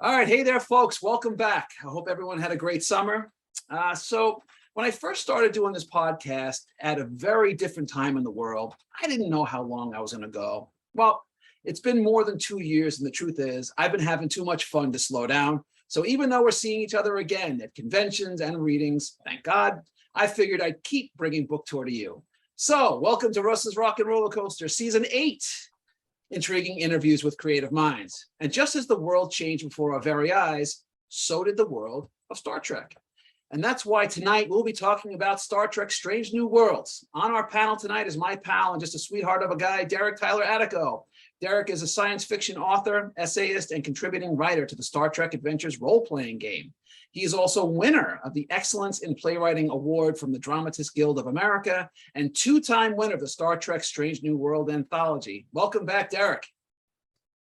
All right, hey there, folks. Welcome back. I hope everyone had a great summer. So when I first started doing this podcast at a very different time in the world, I didn't know how long I was going to go. Well, it's been more than 2 years, and the truth is I've been having too much fun to slow down. So even though we're seeing each other again at conventions and readings, thank God, I figured I'd keep bringing book tour to you. So welcome to Russ's Rockin' Rollercoaster, Season 8. Intriguing interviews with creative minds. And just as the world changed before our very eyes, so did the world of Star Trek. And that's why tonight we'll be talking about Star Trek Strange New Worlds. On our panel tonight is my pal and just a sweetheart of a guy, Derek Tyler Attico. Derek is a science fiction author, essayist, and contributing writer to the Star Trek Adventures role-playing game. He is also winner of the Excellence in Playwriting Award from the Dramatists Guild of America and two-time winner of the Star Trek Strange New World anthology. Welcome back, Derek.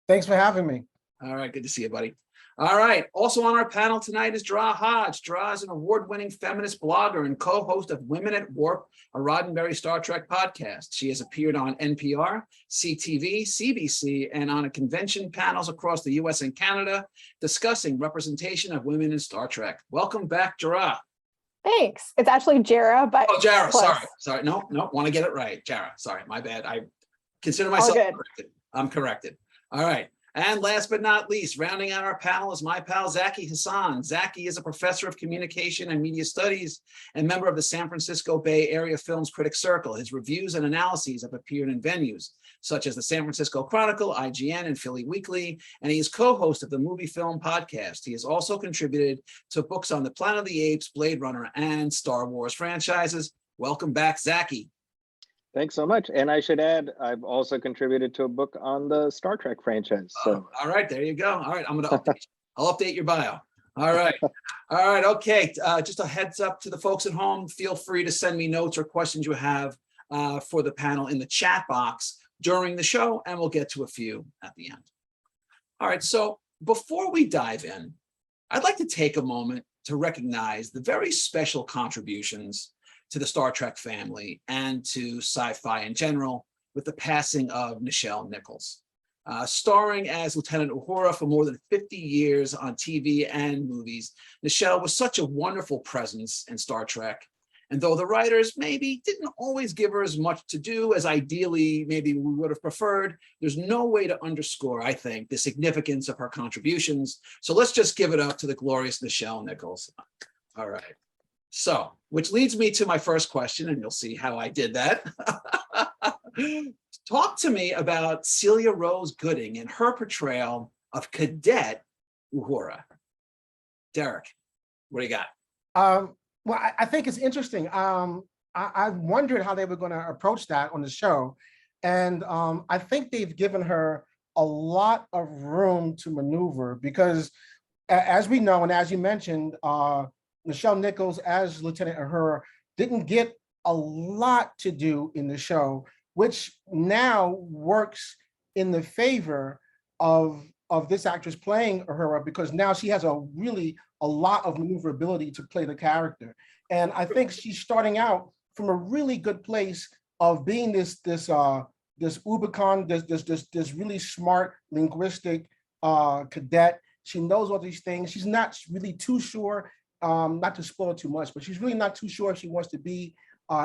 Thanks for having me. All right, good to see you, buddy. All right, also on our panel tonight is Jarrah Hodge. Jarrah is an award-winning feminist blogger and co-host of Women at Warp, a Roddenberry Star Trek podcast. She has appeared on NPR, CTV, CBC, and on convention panels across the US and Canada, discussing representation of women in Star Trek. Welcome back, Jarrah. Thanks. It's actually Jarrah, but Jarrah, sorry. No, want to get it right. Jarrah, sorry, my bad. I consider myself corrected. I'm corrected. All right. And last but not least, rounding out our panel is my pal, Zaki Hasan. Zaki is a professor of communication and media studies and member of the San Francisco Bay Area Films Critics Circle. His reviews and analyses have appeared in venues such as the San Francisco Chronicle, IGN, and Philly Weekly, and he is co-host of the Movie Film Podcast. He has also contributed to books on the Planet of the Apes, Blade Runner, and Star Wars franchises. Welcome back, Zaki. Thanks so much. And I should add, I've also contributed to a book on the Star Trek franchise. So all right, there you go. All right, I'm going to update. I'll update your bio. All right. All right. Okay. Just a heads up to the folks at home. Feel free to send me notes or questions you have for the panel in the chat box during the show, and we'll get to a few at the end. All right. So before we dive in, I'd like to take a moment to recognize the very special contributions to the Star Trek family and to sci-fi in general with the passing of Nichelle Nichols. Starring as Lieutenant Uhura for more than 50 years on TV and movies, Nichelle was such a wonderful presence in Star Trek. And though the writers maybe didn't always give her as much to do as ideally maybe we would have preferred, there's no way to underscore, I think, the significance of her contributions. So let's just give it up to the glorious Nichelle Nichols. All right. So, which leads me to my first question, and you'll see how I did that. Talk to me about Celia Rose Gooding and her portrayal of Cadet Uhura. Derek, what do you got? Well, I think it's interesting. I wondered how they were going to approach that on the show. And I think they've given her a lot of room to maneuver because, as we know, and as you mentioned, Nichelle Nichols as Lieutenant Uhura didn't get a lot to do in the show, which now works in the favor of this actress playing Uhura because now she has a lot of maneuverability to play the character. And I think she's starting out from a really good place of being this Ubicon, this really smart linguistic cadet. She knows all these things. She's not really too sure. Not to spoil too much, but she's really not too sure if she wants to be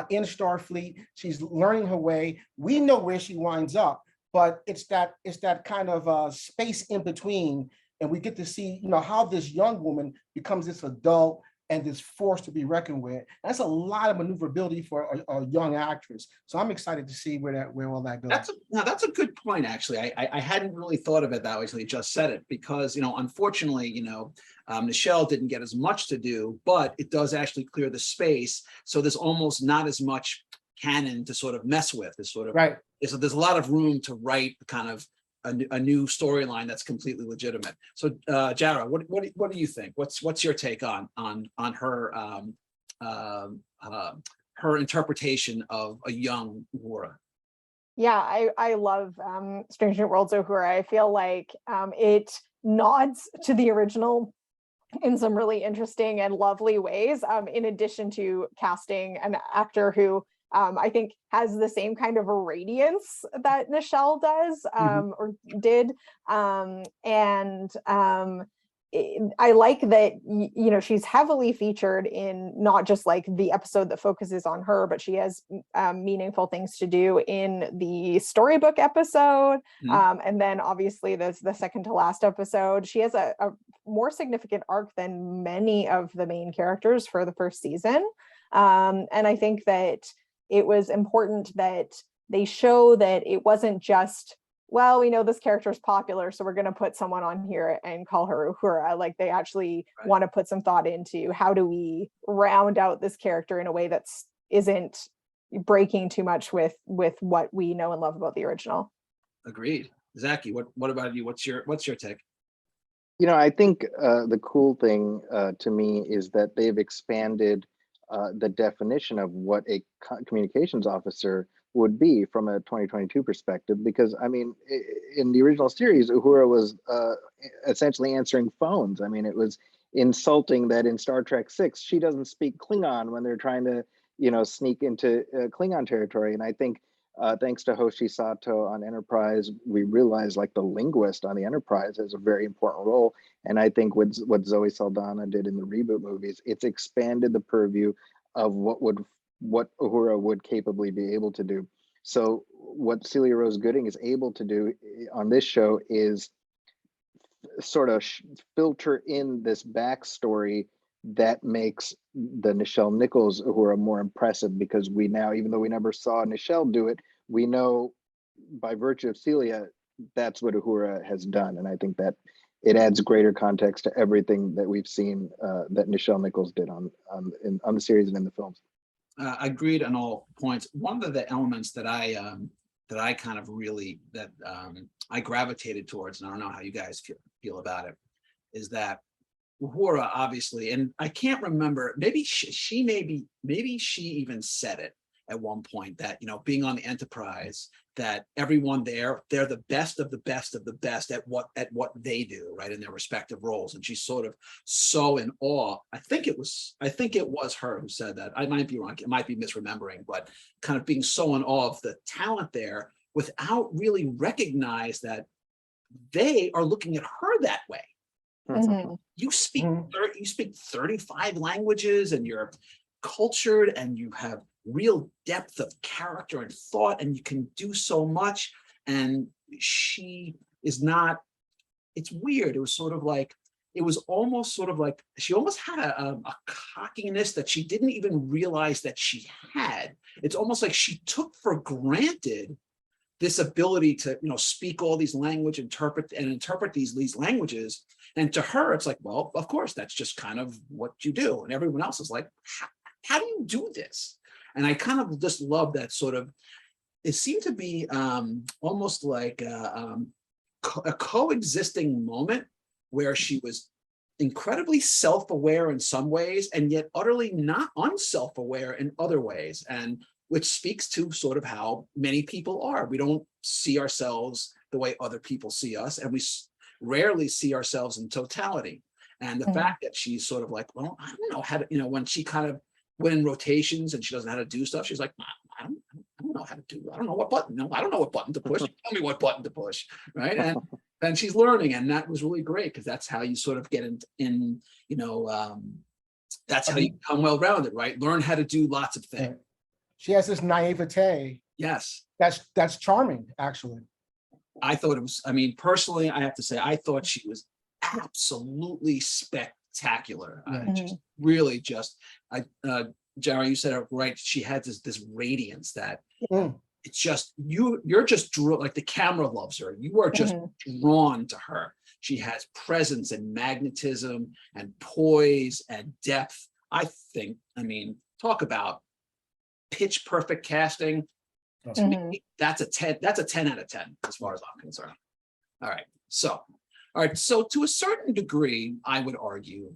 in Starfleet. She's learning her way. We know where she winds up, but it's that kind of space in between, and we get to see, how this young woman becomes this adult and this force to be reckoned with. That's a lot of maneuverability for a young actress. So I'm excited to see where all that goes. That's a good point, actually. I hadn't really thought of it that way until you just said it, because, unfortunately, Nichelle didn't get as much to do, but it does actually clear the space. So there's almost not as much canon to sort of mess with. Right. So there's a lot of room to write kind of a new storyline that's completely legitimate. So, Jarrah, what do you think? What's your take on her her interpretation of a young Uhura? Yeah, I love Strange New Worlds Uhura. I feel like it nods to the original in some really interesting and lovely ways, in addition to casting an actor who I think has the same kind of a radiance that Nichelle does, or did. I like that, you know, she's heavily featured in not just like the episode that focuses on her, but she has meaningful things to do in the storybook episode. And then obviously there's the second to last episode. She has a more significant arc than many of the main characters for the first season. And I think that it was important that they show that it wasn't just, well, we know this character is popular, so we're going to put someone on here and call her Uhura. Like, they actually want to put some thought into how do we round out this character in a way that's isn't breaking too much with what we know and love about the original. Agreed. Zaki, what about you? What's your take? You know, I think the cool thing to me is that they've expanded the definition of what a communications officer would be from a 2022 perspective, because I mean, in the original series, Uhura was essentially answering phones. I mean, it was insulting that in Star Trek 6, she doesn't speak Klingon when they're trying to, you know, sneak into Klingon territory. And I think thanks to Hoshi Sato on Enterprise, we realized like the linguist on the Enterprise has a very important role. And I think with what Zoe Saldana did in the reboot movies, it's expanded the purview of what Uhura would capably be able to do. So what Celia Rose Gooding is able to do on this show is sort of filter in this backstory that makes the Nichelle Nichols Uhura more impressive, because we now, even though we never saw Nichelle do it, we know by virtue of Celia, that's what Uhura has done. And I think that it adds greater context to everything that we've seen that Nichelle Nichols did on the series and in the films. Agreed on all points. One of the elements that I kind of really I gravitated towards, and I don't know how you guys feel about it, is that Uhura obviously, and I can't remember, maybe maybe she even said it at one point, that, you know, being on the Enterprise, that everyone there, they're the best of the best of the best at what they do, right, in their respective roles. And she's sort of so in awe. I think it was her who said that. I might be wrong, it might be misremembering, but kind of being so in awe of the talent there without really recognize that they are looking at her that way. Mm-hmm. You speak 35 languages, and you're cultured, and you have real depth of character and thought, and you can do so much. And she is not, it's weird. It was sort of like, it was almost sort of like, she almost had a cockiness that she didn't even realize that she had. It's almost like she took for granted this ability to, you know, speak all these languages, interpret these languages. And to her, it's like, well, of course, that's just kind of what you do. And everyone else is like, how do you do this? And I kind of just love that sort of, it seemed to be almost like a coexisting moment where she was incredibly self-aware in some ways, and yet utterly not unself-aware in other ways. And which speaks to sort of how many people are. We don't see ourselves the way other people see us, and we rarely see ourselves in totality. And the fact that she's sort of like, well, I don't know how to, you know, when she kind of went in rotations and she doesn't know how to do stuff, she's like, I don't know how to do, I don't know what button, no, I don't know what button to push. Tell me what button to push, right? And she's learning, and that was really great, because that's how you sort of get in you know, that's how you become well-rounded, right? Learn how to do lots of things. She has this naivete. Yes. That's charming, actually. I thought it was, I mean, personally, I have to say, I thought she was absolutely spectacular. Just really just, Jarrah, you said it right. She had this radiance that it's just, you're just like the camera loves her. You are just drawn to her. She has presence and magnetism and poise and depth. I think, I mean, talk about pitch perfect casting. To me, that's a 10 out of 10 as far as I'm concerned. All right, so to a certain degree, I would argue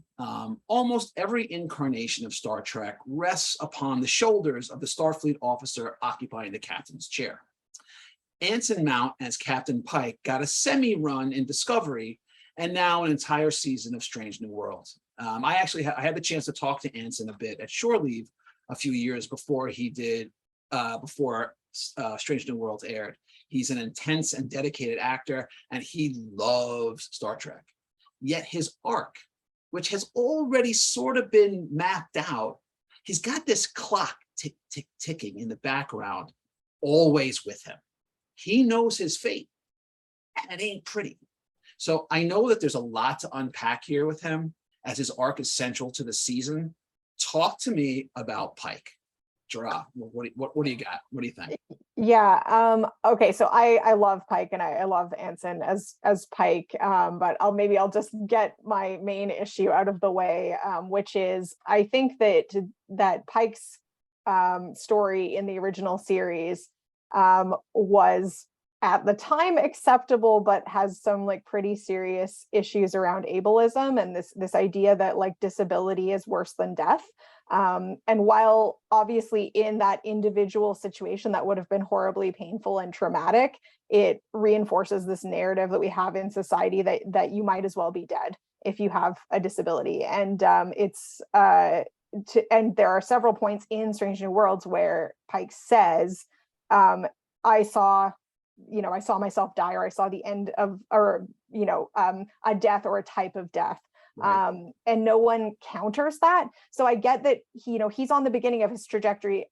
almost every incarnation of Star Trek rests upon the shoulders of the Starfleet officer occupying the captain's chair. Anson Mount as Captain Pike got a semi-run in Discovery, and now an entire season of Strange New Worlds. I actually had the chance to talk to Anson a bit at Shore Leave a few years before he did, before Strange New Worlds aired. He's an intense and dedicated actor, and he loves Star Trek. Yet his arc, which has already sort of been mapped out, he's got this clock tick, tick, ticking in the background, always with him. He knows his fate, and it ain't pretty. So I know that there's a lot to unpack here with him, as his arc is central to the season. Talk to me about Pike. Jarrah, what do you got? What do you think? Yeah. Okay. So I love Pike and I love Anson as Pike. But I'll just get my main issue out of the way, which is I think that Pike's story in the original series was at the time acceptable, but has some like pretty serious issues around ableism and this idea that like disability is worse than death. And while obviously in that individual situation that would have been horribly painful and traumatic, it reinforces this narrative that we have in society that you might as well be dead if you have a disability. And and there are several points in Strange New Worlds where Pike says, I saw myself die, or I saw the end of, or, a death or a type of death. Right. And no one counters that. So I get that, he's on the beginning of his trajectory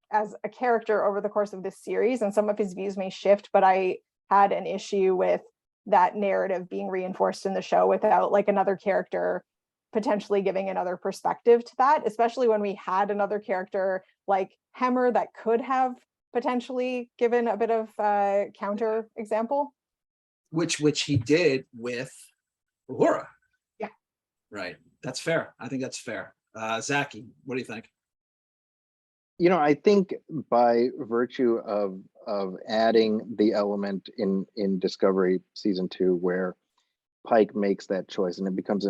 as a character over the course of this series, and some of his views may shift, but I had an issue with that narrative being reinforced in the show without like another character potentially giving another perspective to that, especially when we had another character like Hemmer that could have potentially given a bit of counter example. Which he did with Uhura. Yeah. Right. That's fair. I think that's fair. Zaki, what do you think? I think by virtue of adding the element in Discovery season 2 where Pike makes that choice and it becomes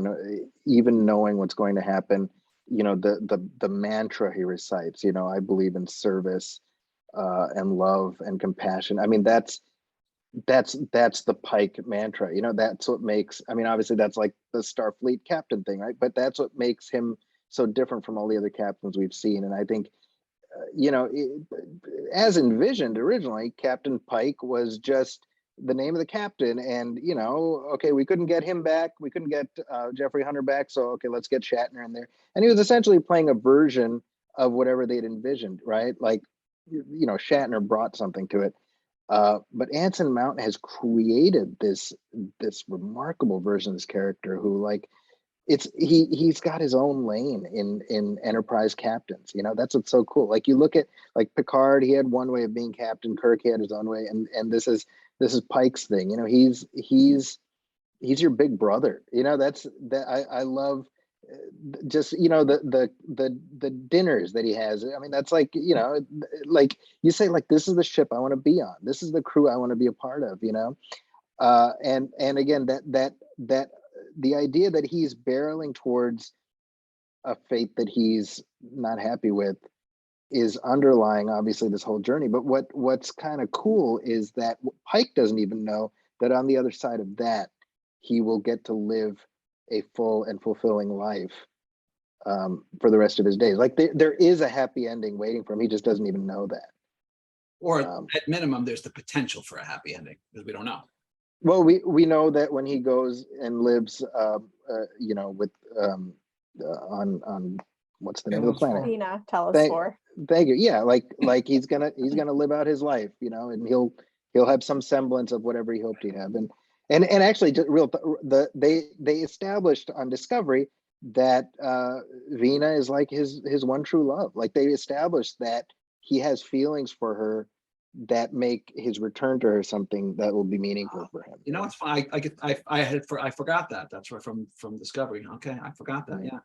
even knowing what's going to happen, the mantra he recites, I believe in service and love and compassion. I mean, that's the Pike mantra. That's what makes, obviously that's like the Starfleet captain thing, right? But that's what makes him so different from all the other captains we've seen. And I think, as envisioned originally, Captain Pike was just the name of the captain. And, okay, we couldn't get him back. We couldn't get Jeffrey Hunter back. So, okay, let's get Shatner in there. And he was essentially playing a version of whatever they'd envisioned, right? Like, Shatner brought something to it. But Anson Mount has created this remarkable version of this character who, like, he's got his own lane in Enterprise captains. That's what's so cool. Like, you look at like Picard, he had one way of being captain. Kirk had his own way, and this is Pike's thing. He's your big brother. I love just the dinners that he has. That's like, like you say, like, this is the ship I want to be on, this is the crew I want to be a part of, and again, that the idea that he's barreling towards a fate that he's not happy with is underlying obviously this whole journey. But what's kind of cool is that Pike doesn't even know that on the other side of that he will get to live a full and fulfilling life for the rest of his days. Like, there is a happy ending waiting for him. He just doesn't even know that. Or at minimum, there's the potential for a happy ending, because we don't know. Well, we know that when he goes and lives, with on what's the name of the planet? Athena, Telesphore. Thank you. Yeah, like he's gonna live out his life, and he'll have some semblance of whatever he hoped he'd have. And actually, just they established on Discovery that Vina is like his one true love. Like, they established that he has feelings for her that make his return to her something that will be meaningful for him. It's fine. I forgot that. That's right, from Discovery. Okay, I forgot that. Yeah.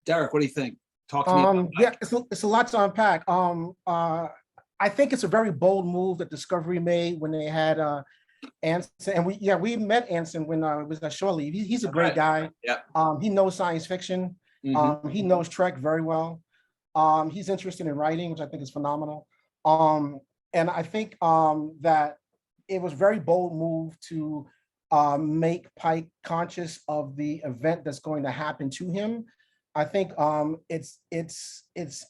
Derek, what do you think? Talk to me about yeah, it's a lot to unpack. I think it's a very bold move that Discovery made when they had Anson, and we met Anson when it was at Shore Leave. He's a great guy. Yeah. He knows science fiction. Mm-hmm. He knows Trek very well. He's interested in writing, which I think is phenomenal. And I think that it was very bold move to make Pike conscious of the event that's going to happen to him. I think it's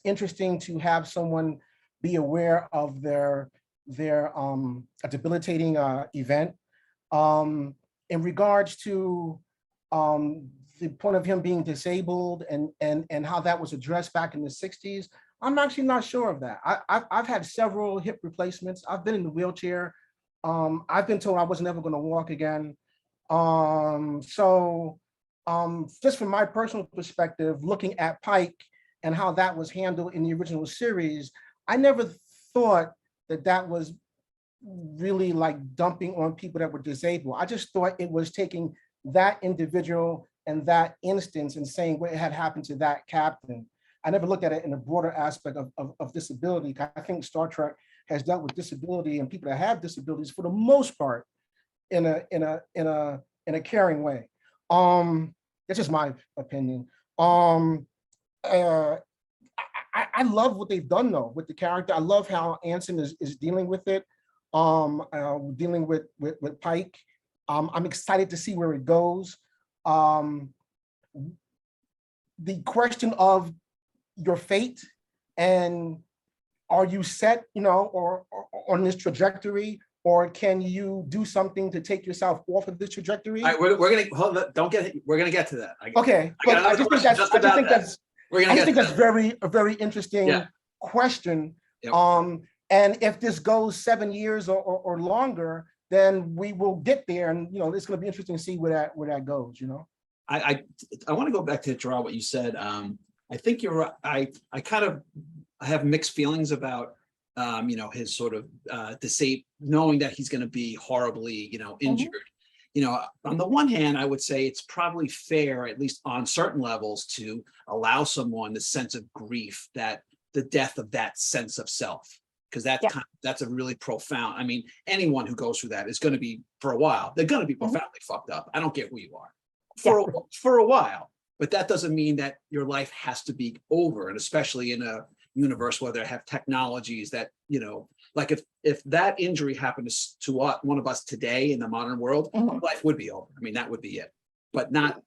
interesting to have someone be aware of their a debilitating event. In regards to the point of him being disabled and how that was addressed back in the 60s. I'm actually not sure of that. I've had several hip replacements. I've been in the wheelchair. I've been told I was never going to walk again. Just from my personal perspective, looking at Pike and how that was handled in the original series, I never thought that that was really like dumping on people that were disabled. I just thought it was taking that individual and that instance and saying what had happened to that captain. I never looked at it in a broader aspect of disability. I think Star Trek has dealt with disability and people that have disabilities for the most part in a caring way. That's just my opinion. I love what they've done though with the character. I love how Anson is dealing with it, dealing with Pike. I'm excited to see where it goes. The question of your fate and are you set, or on this trajectory, or can you do something to take yourself off of this trajectory? All right, we're gonna get to that. Okay, but I just think that's a very interesting question. Yep. And if this goes 7 years or longer, then we will get there, and it's going to be interesting to see where that goes. I want to go back to Jarrah, what you said. I think you're right. I kind of have mixed feelings about his sort of knowing that he's going to be horribly injured. On the one hand, I would say it's probably fair, at least on certain levels, to allow someone the sense of grief, that the death of that sense of self, because that's a really profound. I mean, anyone who goes through that is going to be, for a while, they're going to be profoundly fucked up. I don't care who you are for a while, but that doesn't mean that your life has to be over. And especially in a universe where they have technologies that, like if that injury happened to one of us today in the modern world, life would be over. I mean, that would be it, but not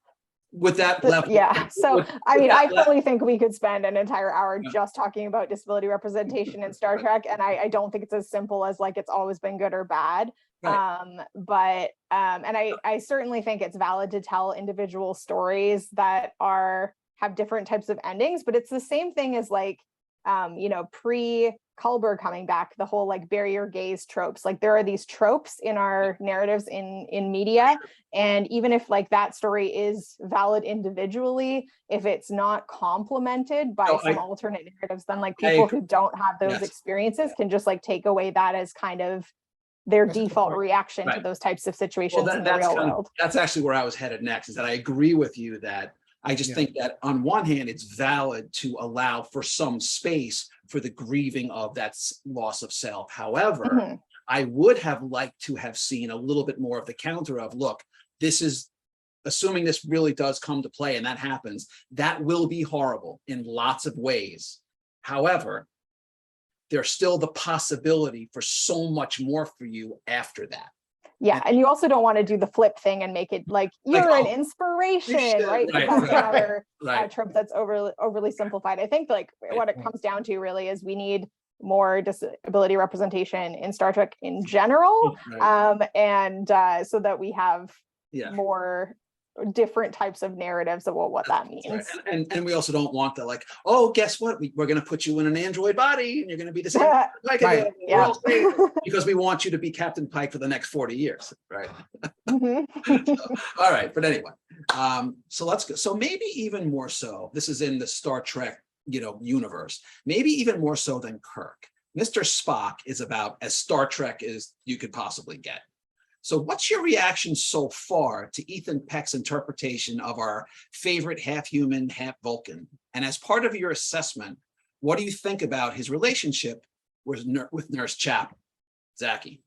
with that level. Yeah. So, I fully think we could spend an entire hour just talking about disability representation in Star Trek. And I don't think it's as simple as like, it's always been good or bad. Right. I certainly think it's valid to tell individual stories that have different types of endings, but it's the same thing as like, pre Culber coming back, the whole like barrier gaze tropes. Like there are these tropes in our narratives in media, and even if like that story is valid individually, if it's not complemented by some alternate narratives, then like people who don't have those experiences can just like take away that as kind of their default reaction to those types of situations in the real world. That's actually where I was headed next, is that I agree with you that I just think that on one hand, it's valid to allow for some space for the grieving of that loss of self. However, I would have liked to have seen a little bit more of the counter of, look, this is, assuming this really does come to play and that happens, that will be horrible in lots of ways. However, there's still the possibility for so much more for you after that. Yeah, and you also don't want to do the flip thing and make it like you're an inspiration, right? That's another trope that's overly simplified. I think like what it comes down to really is we need more disability representation in Star Trek in general, and so that we have more different types of narratives of what that means. Right. And we also don't want the like, oh, guess what? We're going to put you in an android body and you're going to be the same Pike again. Because we want you to be Captain Pike for the next 40 years, right? All right, but anyway, so let's go. So maybe even more so, this is in the Star Trek, universe, maybe even more so than Kirk. Mr. Spock is about as Star Trek as you could possibly get. So what's your reaction so far to Ethan Peck's interpretation of our favorite half human, half Vulcan? And as part of your assessment, what do you think about his relationship with Nurse Chapel? Zaki.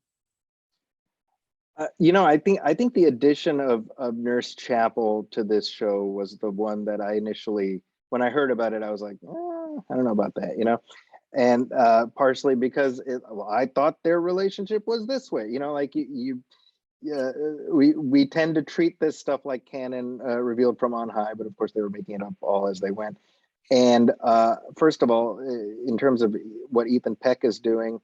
I think the addition of Nurse Chapel to this show was the one that I initially, when I heard about it, I was like, I don't know about that, and partially because I thought their relationship was this way, like we tend to treat this stuff like canon revealed from on high, but of course they were making it up all as they went. And first of all, in terms of what Ethan Peck is doing,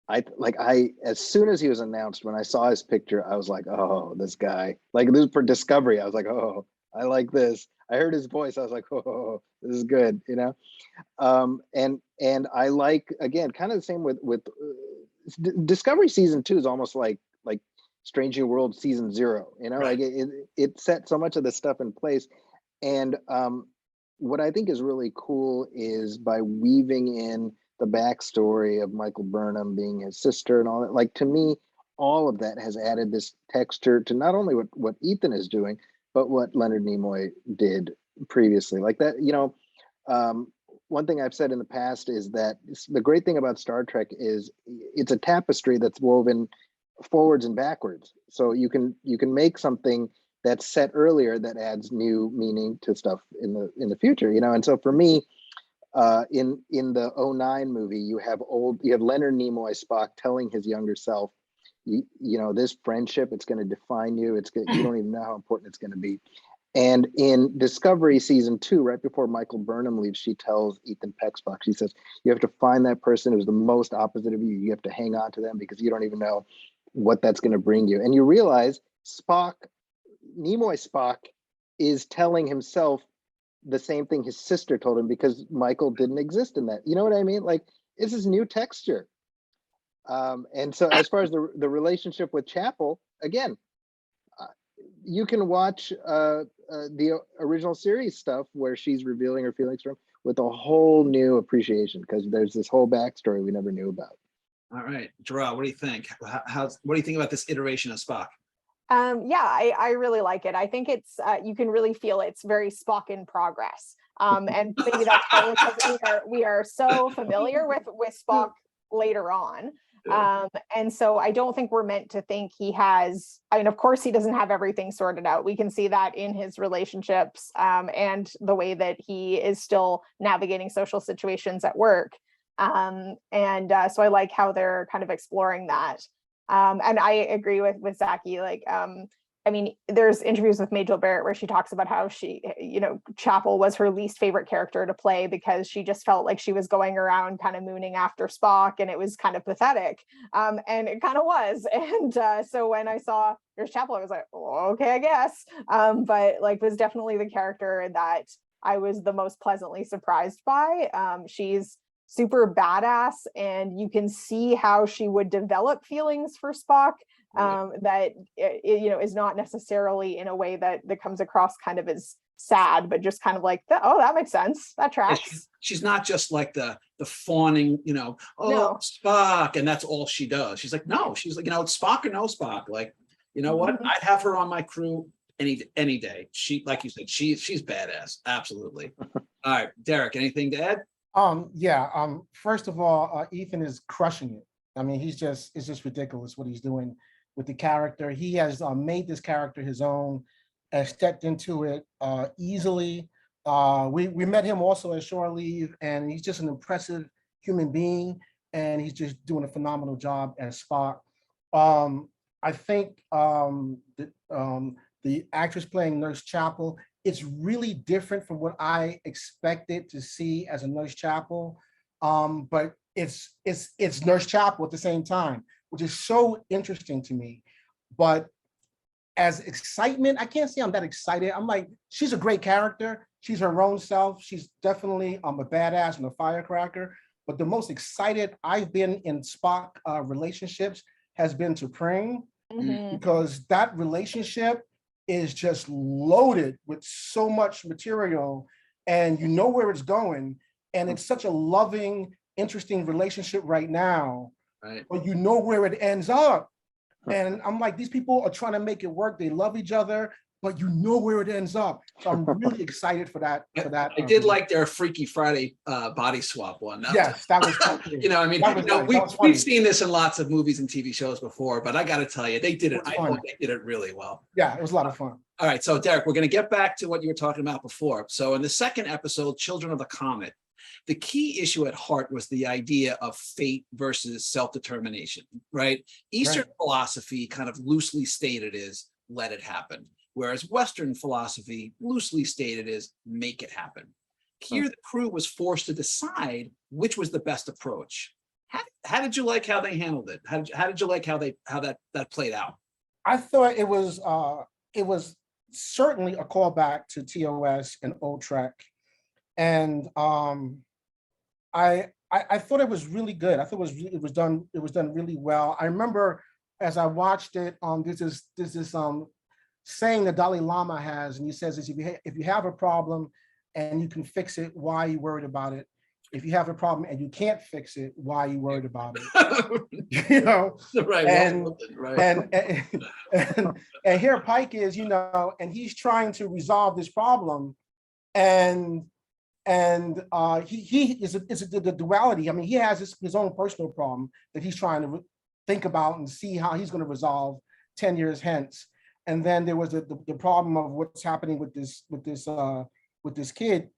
as soon as he was announced, when I saw his picture, I was like, oh, this guy, like this for Discovery. I was like, oh, I like this. I heard his voice. I was like, oh, this is good, you know? And I like, again, kind of the same with Discovery season 2 is almost like Strange New World season 0, you know, Right. like it set so much of this stuff in place. And what I think is really cool is by weaving in the backstory of Michael Burnham being his sister and all that, like, to me, all of that has added this texture to not only what Ethan is doing, but what Leonard Nimoy did previously. Like that, you know, one thing I've said in the past is that the great thing about Star Trek is it's a tapestry that's woven forwards and backwards. So you can make something that's set earlier that adds new meaning to stuff in the future, you know. And so for me, in the '09 movie, you have Leonard Nimoy Spock telling his younger self, you know, this friendship, it's going to define you. You don't even know how important it's going to be. And in Discovery season 2, right before Michael Burnham leaves, she tells Ethan Peck Spock, she says, you have to find that person who's the most opposite of you. You have to hang on to them because you don't even know what that's going to bring you. And you realize Nimoy Spock is telling himself the same thing his sister told him because Michael didn't exist in that. You know what I mean? Like, this is new texture. And so as far as the relationship with Chapel, again, you can watch the original series stuff where she's revealing her feelings for him with a whole new appreciation because there's this whole backstory we never knew about. All right, Jarrah, what do you think? What do you think about this iteration of Spock? Yeah, I really like it. I think it's you can really feel it's very Spock in progress. And maybe that's partly because we are so familiar with Spock later on. And so I don't think we're meant to think he has, I mean, of course he doesn't have everything sorted out. We can see that in his relationships and the way that he is still navigating social situations at work. So I like how they're kind of exploring that. And I agree with Zaki, like, I mean, there's interviews with Majel Barrett where she talks about how she, you know, Chapel was her least favorite character to play because she just felt like she was going around kind of mooning after Spock and it was kind of pathetic. And it kind of was. And so when I saw there's Chapel, I was like, oh, okay, I guess. But like was definitely the character that I was the most pleasantly surprised by. She's super badass and you can see how she would develop feelings for Spock that you know is not necessarily in a way that comes across kind of as sad, but just kind of like oh, that makes sense, that tracks. Yeah, she's not just like the fawning, you know, oh no. Spock, and that's all she does. She's like, no, she's like, you know, it's Spock or no Spock. Like, you know what? I'd have her on my crew any day. She, like you said, she's badass. Absolutely. All right, Derek, anything to add? First of all, Ethan is crushing it. I mean, it's just ridiculous what he's doing with the character. He has made this character his own and stepped into it easily. We met him also at Shore Leave, and he's just an impressive human being, and he's just doing a phenomenal job as Spock. I think the actress playing Nurse Chapel, it's really different from what I expected to see as a Nurse Chapel, but it's Nurse Chapel at the same time, which is so interesting to me. But as excitement, I can't say I'm that excited. I'm like, she's a great character. She's her own self. She's definitely a badass and a firecracker. But the most excited I've been in Spock relationships has been to Pring, because that relationship is just loaded with so much material, and you know where it's going, and it's such a loving, interesting relationship right now, right? But you know where it ends up, and I'm like, these people are trying to make it work. They love each other, but you know where it ends up. So I'm really excited for that. I did like their Freaky Friday body swap one. Yes, that was you know, I mean, you know, we've seen this in lots of movies and TV shows before, but I got to tell you, they did it. I thought they did it really well. Yeah, it was a lot of fun. All right, so Derek, we're going to get back to what you were talking about before. So in the second episode, Children of the Comet, the key issue at heart was the idea of fate versus self-determination, right? Eastern philosophy kind of loosely stated is let it happen, whereas Western philosophy loosely stated is make it happen. Here, the crew was forced to decide which was the best approach. How do how did you like how they handled it? How did you like how that played out? I thought it was certainly a callback to TOS and old Trek, and I thought it was really good. I thought it was done really well. I remember as I watched it, there's this saying the Dalai Lama has, and he says is if you have a problem and you can fix it, why are you worried about it? If you have a problem and you can't fix it, why are you worried about it? You know, Right. And here Pike is, you know, and he's trying to resolve this problem, and he is the duality. I mean, he has his own personal problem that he's trying to think about and see how he's going to resolve 10 years hence. And then there was the problem of what's happening with this kid,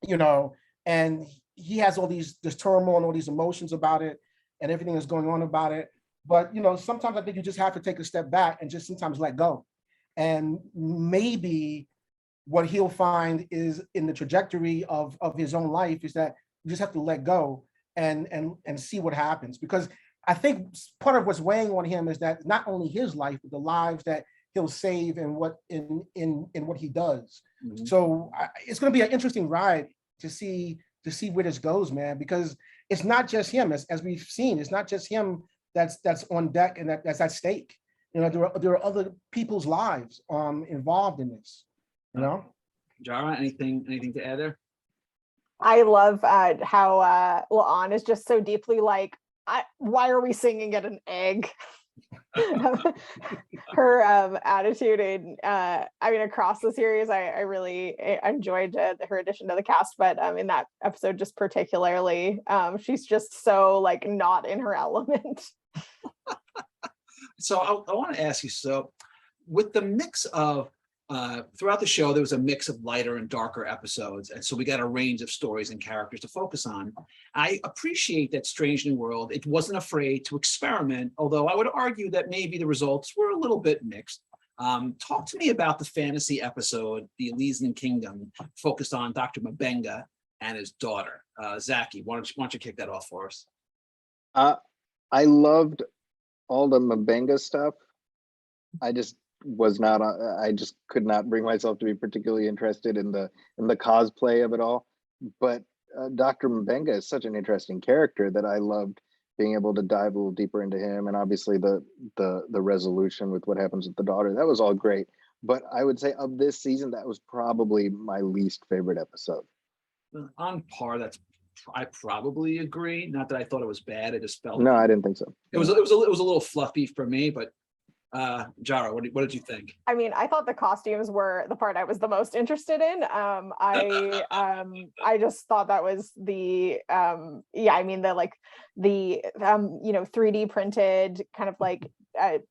you know, and he has all this turmoil and all these emotions about it and everything that's going on about it. But, you know, sometimes I think you just have to take a step back and just sometimes let go. And maybe what he'll find is in the trajectory of his own life is that you just have to let go and see what happens. Because I think part of what's weighing on him is that not only his life, but the lives that he'll save and what in what he does. Mm-hmm. So it's going to be an interesting ride to see where this goes, man, because it's not just him, as we've seen, it's not just him that's on deck and that's at stake. You know, there are other people's lives involved in this. You know, Jarrah, anything to add there? I love how La'an is just so deeply like, why are we singing at an egg? Her attitude and I mean across the series, I really enjoyed her addition to the cast, but in that episode just particularly, she's just so like not in her element. So I want to ask you, so with the mix of throughout the show, there was a mix of lighter and darker episodes. And so we got a range of stories and characters to focus on. I appreciate that Strange New World, it wasn't afraid to experiment, although I would argue that maybe the results were a little bit mixed. Talk to me about the fantasy episode, The Elysian Kingdom, focused on Dr. Mbenga and his daughter. Zaki, why don't you kick that off for us? I loved all the Mbenga stuff. I just could not bring myself to be particularly interested in the cosplay of it all. But Dr. Mbenga is such an interesting character that I loved being able to dive a little deeper into him, and obviously the resolution with what happens with the daughter. That was all great. But I would say of this season, that was probably my least favorite episode. On par, I probably agree. Not that I thought it was bad. I just felt no, I didn't think so. It was a little fluffy for me, but Jarrah, what did you think? I mean, I thought the costumes were the part I was the most interested in. I just thought that was the I mean the 3D printed kind of like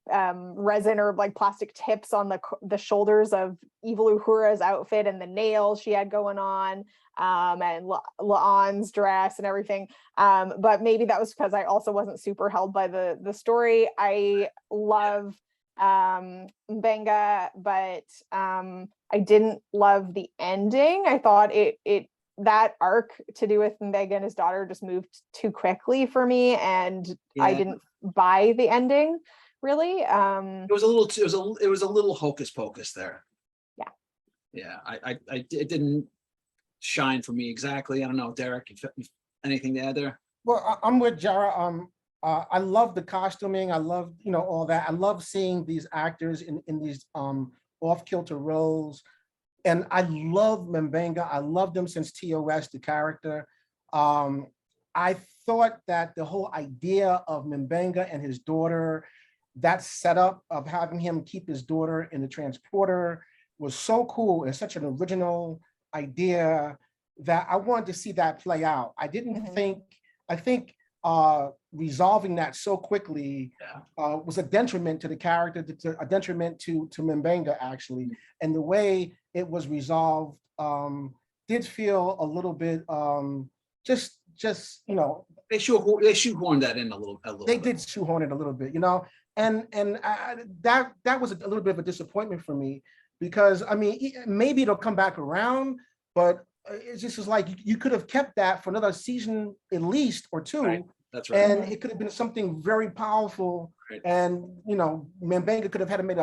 resin or like plastic tips on the shoulders of Evil Uhura's outfit and the nails she had going on, and La'an's dress and everything. But maybe that was because I also wasn't super held by the story. I love Mbenga, but I didn't love the ending. I thought it that arc to do with Mbenga and his daughter just moved too quickly for me, and I didn't buy the ending really. It was a little hocus pocus there. It didn't shine for me exactly. I don't know, Derek, anything to add there? Well, I'm with Jarrah. I love the costuming. I love, all that. I love seeing these actors in these off-kilter roles. And I love Mbenga. I loved him since TOS, the character. I thought that the whole idea of Mbenga and his daughter, that setup of having him keep his daughter in the transporter was so cool and such an original idea that I wanted to see that play out. I think resolving that so quickly was a detriment to the character, a detriment to Mbenga actually. And the way it was resolved did feel a little bit just they shoehorned that in a little. They did shoehorn it a little bit, and that was a little bit of a disappointment for me, because I mean maybe it'll come back around, but it's just like you could have kept that for another season at least or two, right, That's right. And it could have been something very powerful. Right. And, you know, Mbenga could have had to make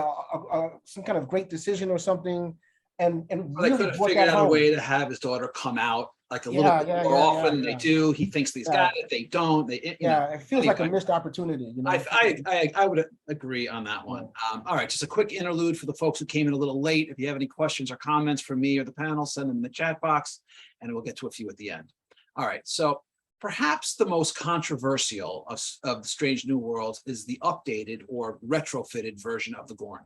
some kind of great decision or something. And Well, they really could have brought figured that out a home. way to have his daughter come out like a little Yeah, bit yeah, more yeah, often than yeah, they yeah. do. He thinks he's got it. They don't. They, you know. It feels like a Anyway. missed opportunity. You know, I would agree on that one. All right, just a quick interlude for the folks who came in a little late. If you have any questions or comments for me or the panel, send them in the chat box, and we'll get to a few at the end. All right, so perhaps the most controversial of Strange New Worlds is the updated or retrofitted version of the Gorn.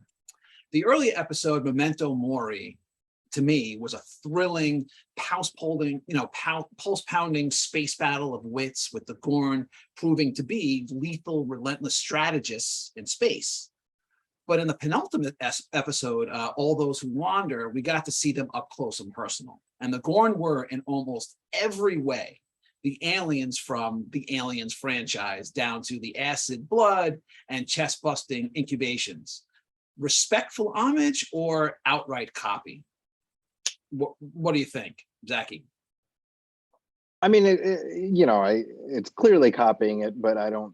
The early episode, Memento Mori, to me, was a thrilling, pulse-pounding space battle of wits with the Gorn proving to be lethal, relentless strategists in space. But in the penultimate episode, All Those Who Wander, we got to see them up close and personal. And the Gorn were, in almost every way, the aliens from the Aliens franchise, down to the acid blood and chest-busting incubations. Respectful homage or outright copy? What do you think, Zaki? I mean, it's clearly copying it, but I don't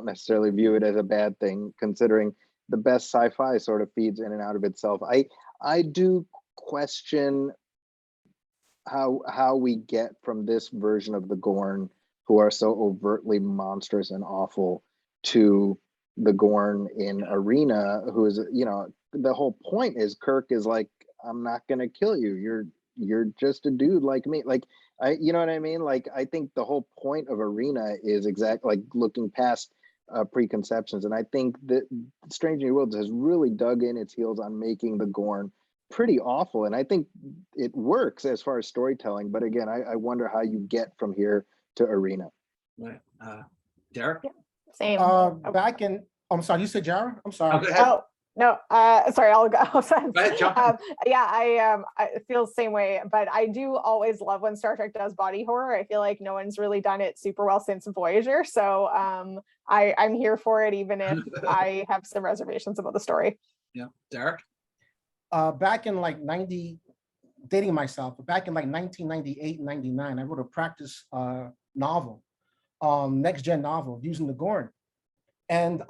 necessarily view it as a bad thing, considering the best sci-fi sort of feeds in and out of itself. I do question how we get from this version of the Gorn, who are so overtly monstrous and awful, to the Gorn in Arena, who is, the whole point is Kirk is like, I'm not gonna kill you. You're just a dude like me. Like, you know what I mean? Like, I think the whole point of Arena is like looking past preconceptions. And I think that Strange New Worlds has really dug in its heels on making the Gorn pretty awful. And I think it works as far as storytelling. But again, I wonder how you get from here to Arena. Right. Derek? Yeah, same. I'm sorry, you said Jarrah? I'm sorry. Oh, no, sorry, I'll go. Ahead, jump in. I feel the same way, but I do always love when Star Trek does body horror. I feel like no one's really done it super well since Voyager. So I'm here for it, even if I have some reservations about the story. Yeah, Derek? Back in like dating myself, but back in like 1998, 99, I wrote a practice novel, next gen novel using the Gorn. And,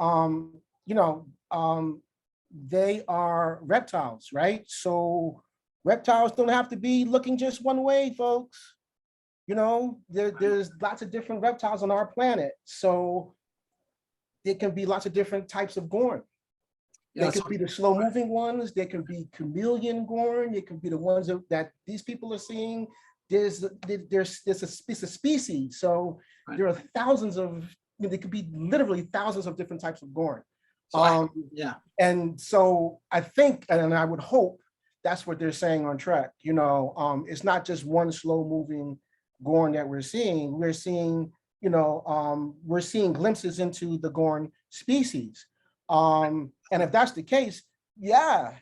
they are reptiles, right? So reptiles don't have to be looking just one way, folks. There's lots of different reptiles on our planet. So there can be lots of different types of Gorn. They could be the slow moving ones. There can be chameleon Gorn. It can be the ones that these people are seeing. There's a species. So there are thousands of, there could be literally thousands of different types of Gorn. And so I think, and I would hope that's what they're saying on Trek. It's not just one slow moving Gorn that we're seeing. We're seeing, we're seeing glimpses into the Gorn species. And if that's the case,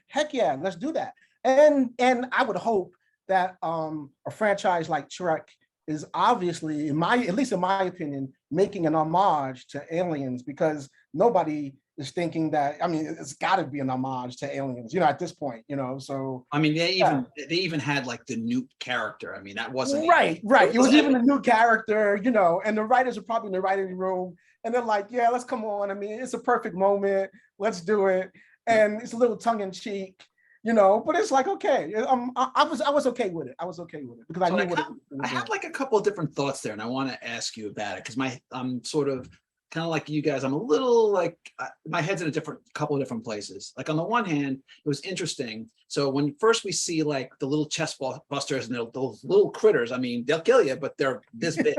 heck yeah, let's do that. And I would hope that a franchise like Trek is obviously, at least in my opinion, making an homage to Aliens, because nobody is thinking that, it's got to be an homage to Aliens, at this point, so. They even had like the Newt character. That wasn't. Right. It was even a new character, and the writers are probably in the writing room and they're like, yeah, let's come on. It's a perfect moment. Let's do it. And it's a little tongue in cheek, but it's like, okay. I was okay with it. Because I knew what it was. I had like a couple of different thoughts there, and I want to ask you about it, because I'm sort of kind of like you guys. I'm a little like, my head's in a couple of different places. Like on the one hand, it was interesting. So when first we see like the little chest busters and those little critters, they'll kill you, but they're this big.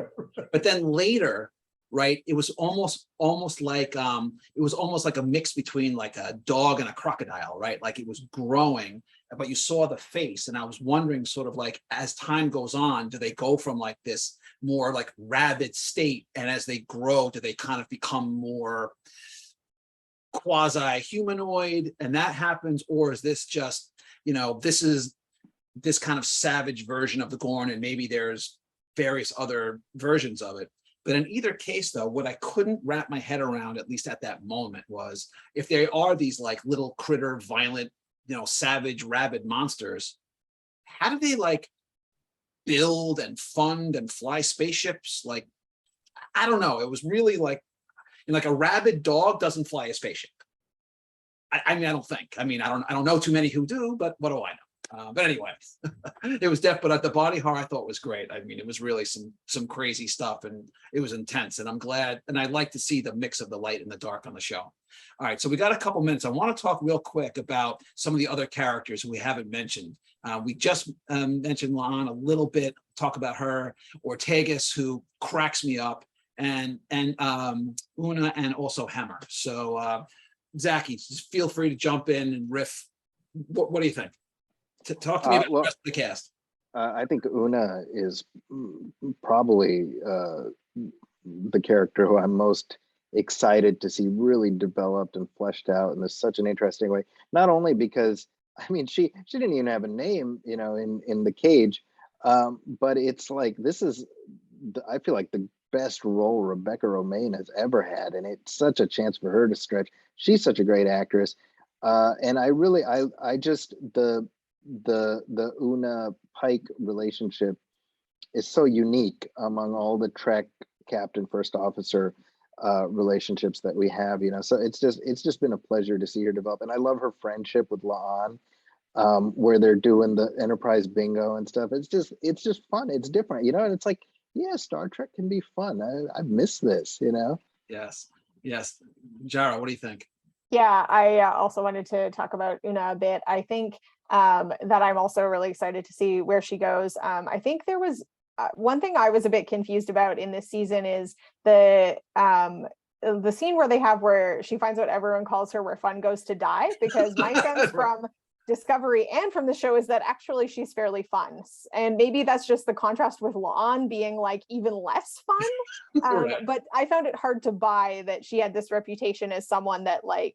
But then later, right, it was almost like a mix between like a dog and a crocodile, right? Like it was growing, but you saw the face. And I was wondering, sort of like, as time goes on, do they go from like this more like rabid state, and as they grow, do they kind of become more quasi-humanoid and that happens? Or is this just, this is this kind of savage version of the Gorn, and maybe there's various other versions of it? But in either case, though, what I couldn't wrap my head around, at least at that moment, was if they are these like little critter, violent, savage, rabid monsters, how do they like build and fund and fly spaceships? Like, I don't know. It was really like a rabid dog doesn't fly a spaceship. I mean, I don't think. I mean, I don't know too many who do, but what do I know? But anyway, it was but the body horror I thought was great. I mean, it was really some crazy stuff, and it was intense. And I'm glad, and I like to see the mix of the light and the dark on the show. All right, so we got a couple minutes. I want to talk real quick about some of the other characters we haven't mentioned. We just mentioned La'an a little bit. Talk about her, Ortegas, who cracks me up, and Una, and also Hemmer. So Zaki, just feel free to jump in and riff. What do you think? Talk to me about the rest of the cast. I think Una is probably the character who I'm most excited to see really developed and fleshed out in such an interesting way. Not only because, I mean, she didn't even have a name, you know, in the cage, but it's like, this is, I feel like the best role Rebecca Romaine has ever had, and it's such a chance for her to stretch. She's such a great actress, and I just the Una Pike relationship is so unique among all the Trek captain first officer relationships that we have, you know. So it's just been a pleasure to see her develop, and I love her friendship with La'an, where they're doing the Enterprise bingo and stuff. It's just fun. It's different, you know. And it's like, yeah, Star Trek can be fun. I miss this, you know. Yes. Jarrah, what do you think? Yeah, I also wanted to talk about Una a bit. I think that I'm also really excited to see where she goes. I think there was one thing I was a bit confused about in this season is the scene where she finds what everyone calls her, where fun goes to die, because my sense from Discovery and from the show is that actually she's fairly fun, and maybe that's just the contrast with La'an being like even less fun. But I found it hard to buy that she had this reputation as someone that like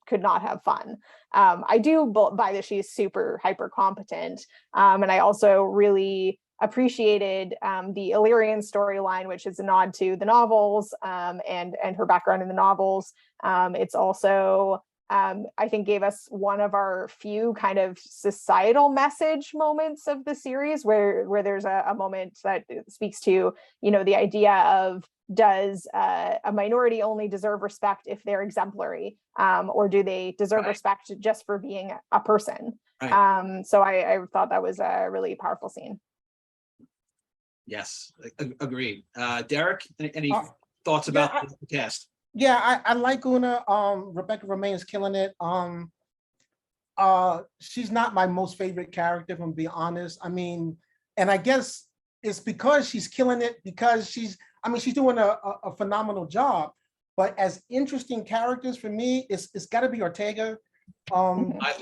could not have fun. I do buy that she's super hyper competent, and I also really appreciated the Illyrian storyline, which is a nod to the novels, and her background in the novels. It's also I think gave us one of our few kind of societal message moments of the series where there's a moment that speaks to, you know, the idea of, does a minority only deserve respect if they're exemplary, or do they deserve respect just for being a person? So I thought that was a really powerful scene. Yes, agreed. Derek, any thoughts about the cast? Yeah, I like Una. Rebecca Romaine's killing it. She's not my most favorite character, if I'm being honest. I mean, and I guess it's because she's killing it, because she's doing a phenomenal job. But as interesting characters for me, it's got to be Ortega. I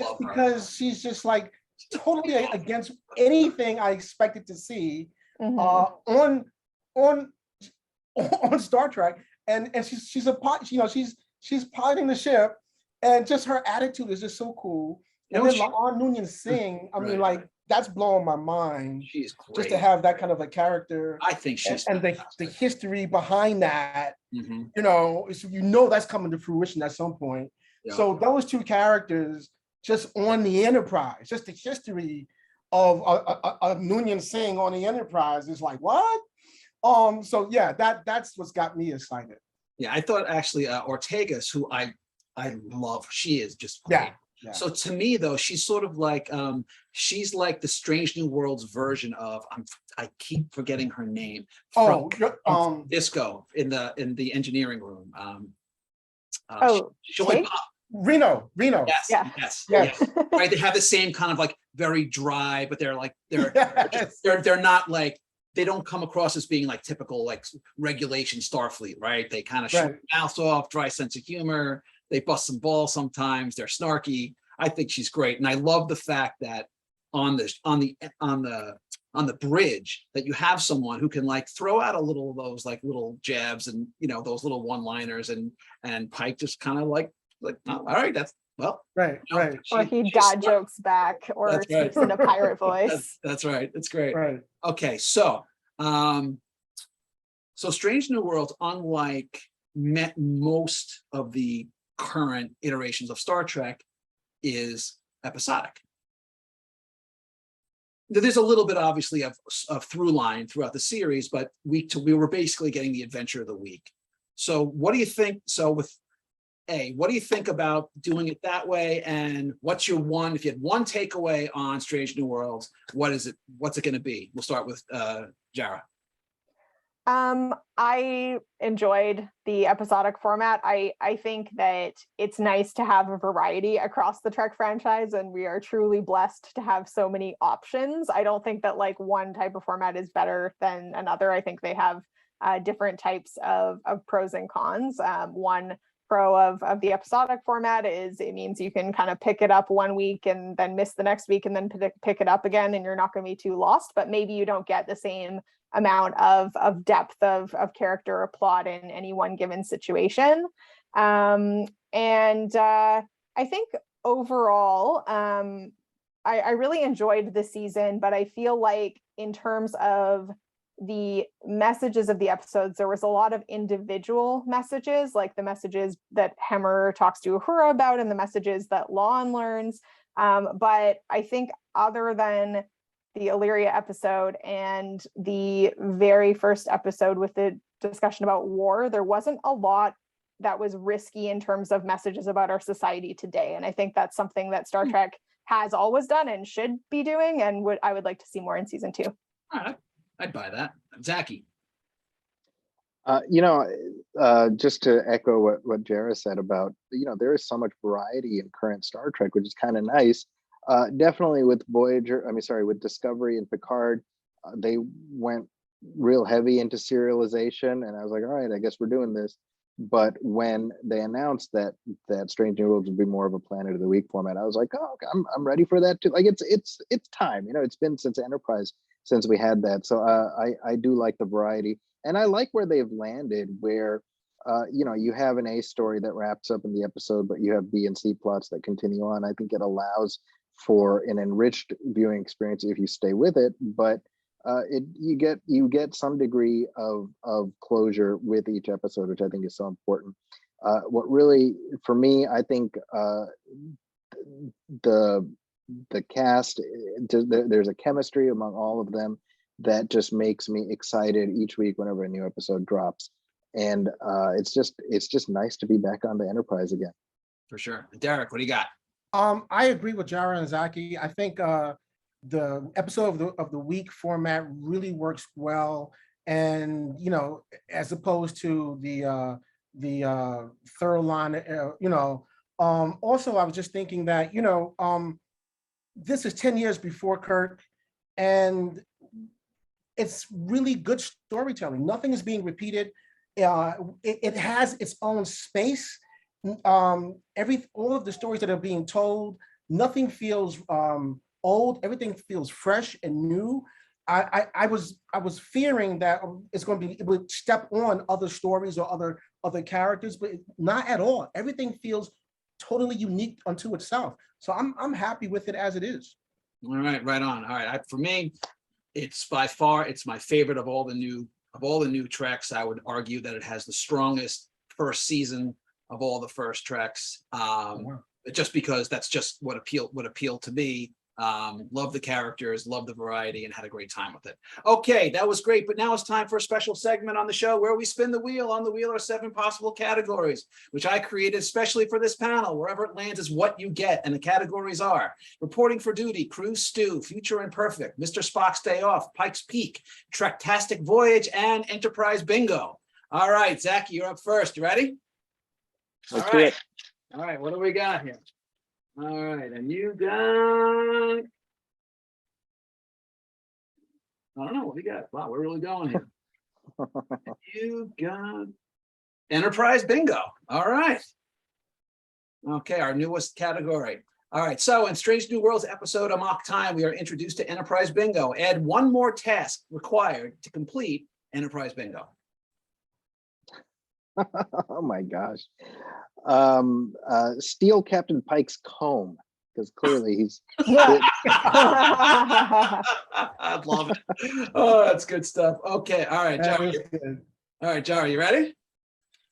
love her because she's just like totally against anything I expected to see on Star Trek. And she's a pot, you know, she's piloting the ship, and just her attitude is just so cool. And then La'an Noonien Singh, I mean, like, that's blowing my mind. She's great. Just to have that kind of a character. I think she's and the history behind that, you know, that's coming to fruition at some point. Yeah. So those two characters just on the Enterprise, just the history of Noonien Singh on the Enterprise is like, what? So yeah, that's what's got me excited. Yeah, I thought actually Ortegas, who I love, she is just great. Yeah. So to me though, she's sort of like she's like the Strange New Worlds version of I keep forgetting her name. From Disco in the engineering room. Reno. Yes. Right, they have the same kind of like very dry, but they're like they're not like, they don't come across as being like typical like regulation Starfleet, right? They kind of shoot their mouths off, dry sense of humor. They bust some balls sometimes. They're snarky. I think she's great, and I love the fact that on the bridge that you have someone who can like throw out a little of those like little jabs and, you know, those little one-liners, and Pike just kind of like oh, all right, that's right. Or he dad jokes back, or speaks in a pirate voice. That's right. That's great. Right. Okay, so Strange New Worlds, unlike most of the current iterations of Star Trek, is episodic. there's a little bit obviously of through line throughout the series, but we were basically getting the adventure of the week. So what do you think? So what do you think about doing it that way? And what's your one, if you had one takeaway on Strange New Worlds, what is it? What's it going to be? We'll start with Jarrah. I enjoyed the episodic format. I think that it's nice to have a variety across the Trek franchise, and we are truly blessed to have so many options. I don't think that like one type of format is better than another. I think they have different types of pros and cons. One pro of the episodic format is it means you can kind of pick it up one week and then miss the next week and then pick it up again, and you're not going to be too lost, but maybe you don't get the same amount of depth of character or plot in any one given situation. And I think overall, I really enjoyed this season, but I feel like in terms of the messages of the episodes, there was a lot of individual messages, like the messages that Hemmer talks to Uhura about and the messages that Lon learns. But I think other than the Illyria episode and the very first episode with the discussion about war, there wasn't a lot that was risky in terms of messages about our society today. And I think that's something that Star Trek has always done and should be doing, and I would like to see more in season 2. All right, I'd buy that. Zaki. Just to echo what Jarrah said about, there is so much variety in current Star Trek, which is kind of nice. Definitely with with Discovery and Picard, they went real heavy into serialization, and I was like, all right, I guess we're doing this. But when they announced that Strange New Worlds would be more of a Planet of the Week format, I was like, oh, okay, I'm ready for that too. Like it's time. It's been since Enterprise since we had that. So I do like the variety, and I like where they've landed, where you have an A story that wraps up in the episode, but you have B and C plots that continue on. I think it allows for an enriched viewing experience if you stay with it, but you get some degree of closure with each episode, which I think is so important. What really, for me, I think the cast, there's a chemistry among all of them that just makes me excited each week whenever a new episode drops, and it's just nice to be back on the Enterprise again. For sure. Derek, what do you got? I agree with Jarrah and Zaki. I think the episode of the week format really works well, and as opposed to the third line. Also, I was just thinking that this is 10 years before Kirk, and it's really good storytelling. Nothing is being repeated. It has its own space. All of the stories that are being told, nothing feels old. Everything feels fresh and new. I was fearing that it would step on other stories or other characters, but not at all. Everything feels totally unique unto itself. So I'm happy with it as it is. All right, right on. All right, for me, it's by far my favorite of all the new Treks. I would argue that it has the strongest first season of all the first Treks, just because that's just what appealed to me. Love the characters, love the variety, and had a great time with it. Okay, that was great, but now it's time for a special segment on the show where we spin the wheel. On the wheel are 7 possible categories, which I created especially for this panel. Wherever it lands is what you get, and the categories are Reporting for Duty, Crew Stew, Future Imperfect, Mr. Spock's Day Off, Pike's Peak, Trektastic Voyage, and Enterprise Bingo. All right, Zaki, you're up first. You ready? Let's do it. All right, what do we got here? All right, and you got, I don't know, what do you got? Wow, we're really going here. You got Enterprise Bingo. All right. Okay, our newest category. All right, so in Strange New Worlds episode Amok Time, we are introduced to Enterprise Bingo. Add one more task required to complete Enterprise Bingo. Oh my gosh. Steal Captain Pike's comb, because clearly he's I love it. Oh, that's good stuff. Okay, all right, Jarrah. All right, Jarrah, you ready?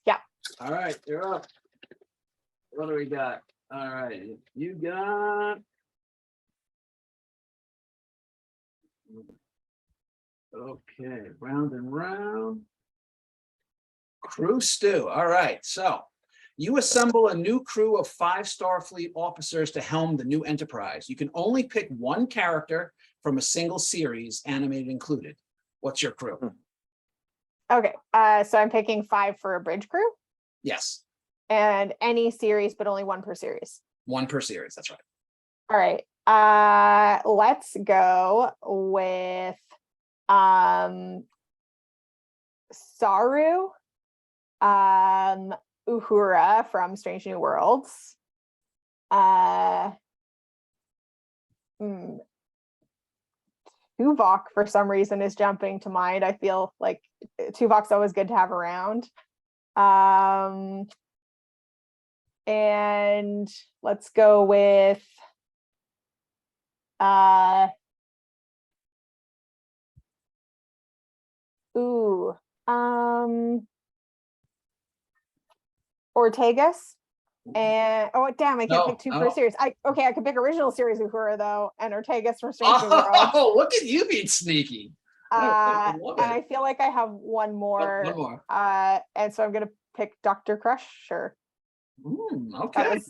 Yeah. All right, you're up. What do we got? All right, you got Okay, round and round. Crew stew. All right, so you assemble a new crew of 5 Starfleet officers to helm the new Enterprise. You can only pick one character from a single series, animated included. What's your crew? Okay, so I'm picking 5 for a bridge crew Yes, and any series, but only 1 per series. 1 per series. That's right. All right. Let's go with Saru, Uhura from Strange New Worlds. Tuvok for some reason is jumping to mind. I feel like Tuvok's always good to have around. And let's go with Ortegas. And oh damn, I can't pick 2 per series. I could pick original series Uhura though, and Ortegas from Strange New Worlds. Oh, look at you being sneaky. I love it. And I feel like I have one more. One more. And so I'm gonna pick Dr. Crusher. Okay.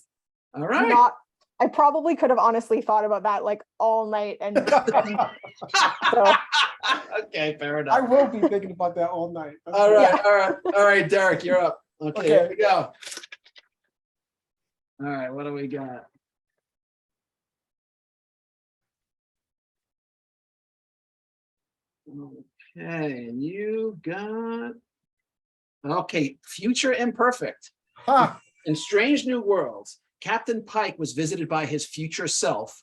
All right. I probably could have honestly thought about that like all night and so. Okay, fair enough. I will be thinking about that all night. All right, Derek, you're up. Okay, here we go. All right, what do we got? Okay, and you got Future Imperfect. In Strange New Worlds, Captain Pike was visited by his future self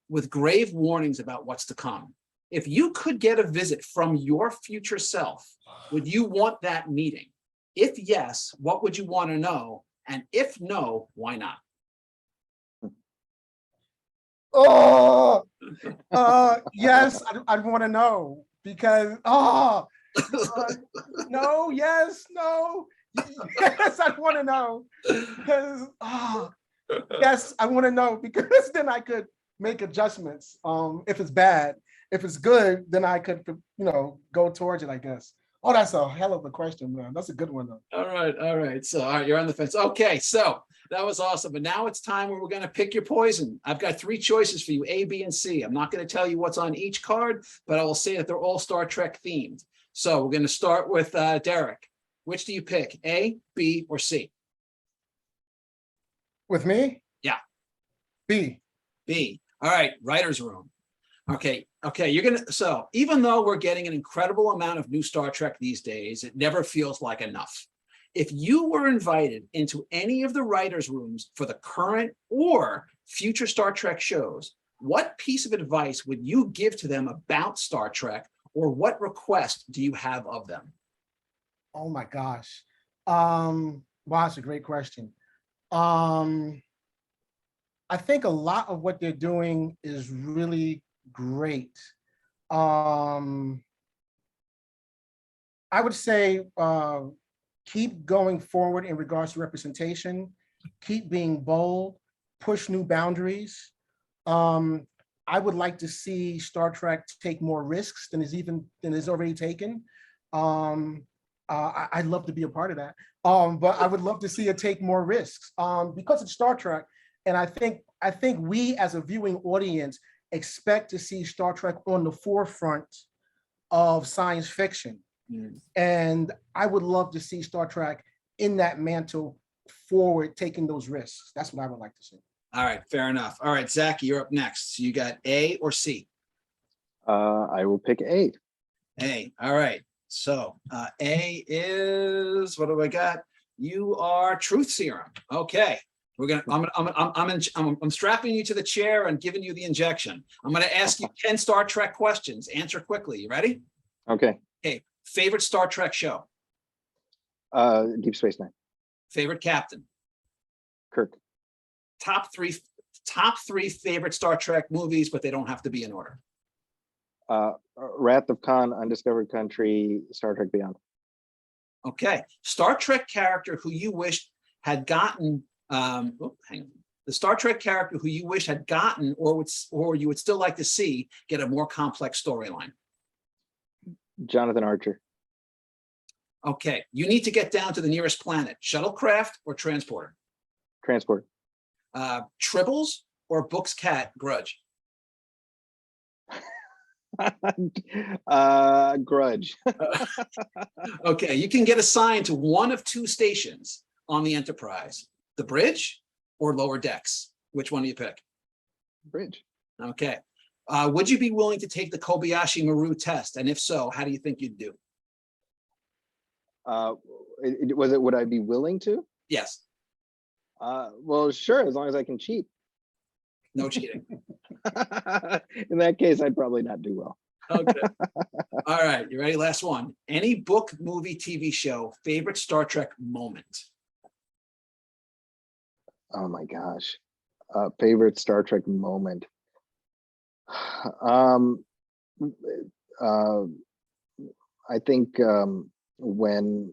with grave warnings about what's to come. If you could get a visit from your future self, would you want that meeting? If yes, what would you want to know? And if no, why not? Yes, I'd want to know because no, yes, no, yes, I want to know because yes, I want to know because then I could make adjustments. If it's bad, if it's good, then I could go towards it, I guess. Oh, that's a hell of a question, man. That's a good one though. All right. So you're on the fence. Okay, so that was awesome. But now it's time where we're going to pick your poison. I've got 3 choices for you, A, B, and C. I'm not going to tell you what's on each card, but I will say that they're all Star Trek themed. So we're going to start with Derek. Which do you pick, A, B, or C? With me? Yeah. B. B. All right, writer's room. Okay, so even though we're getting an incredible amount of new Star Trek these days, it never feels like enough. If you were invited into any of the writers' rooms for the current or future Star Trek shows, what piece of advice would you give to them about Star Trek, or what request do you have of them? Oh my gosh. Wow, that's a great question. I think a lot of what they're doing is really great. I would say keep going forward in regards to representation, keep being bold, push new boundaries. I would like to see Star Trek take more risks than is already taken. I'd love to be a part of that. But I would love to see it take more risks because it's Star Trek. And I think we as a viewing audience expect to see Star Trek on the forefront of science fiction. And I would love to see Star Trek in that mantle forward, taking those risks. That's what I would like to see. All right, fair enough. All right, Zaki, you're up next. So you got A or C? I will pick A. A. All right. So A is, what do I got? You are Truth Serum. Okay. I'm strapping you to the chair and giving you the injection. I'm going to ask you 10 Star Trek questions. Answer quickly. You ready? Okay. Okay. Favorite Star Trek show? Deep Space Nine. Favorite captain? Kirk. Top three favorite Star Trek movies, but they don't have to be in order. Wrath of Khan, Undiscovered Country, Star Trek Beyond. Okay. Star Trek character who you wished had gotten, hang on. The Star Trek character who you wish had gotten or you would still like to see get a more complex storyline. Jonathan Archer. Okay, you need to get down to the nearest planet, shuttlecraft or transporter? Transport. Tribbles or Book's cat, Grudge? Grudge. Okay, you can get assigned to one of two stations on the Enterprise, the bridge or lower decks. Which one do you pick? Bridge. Okay. Would you be willing to take the Kobayashi Maru test? And if so, how do you think you'd do? Would I be willing to? Yes. Well, sure, as long as I can cheat. No cheating. In that case, I'd probably not do well. Okay. All right. You ready? Last one. Any book, movie, TV show, favorite Star Trek moment? Oh my gosh. Favorite Star Trek moment. I think when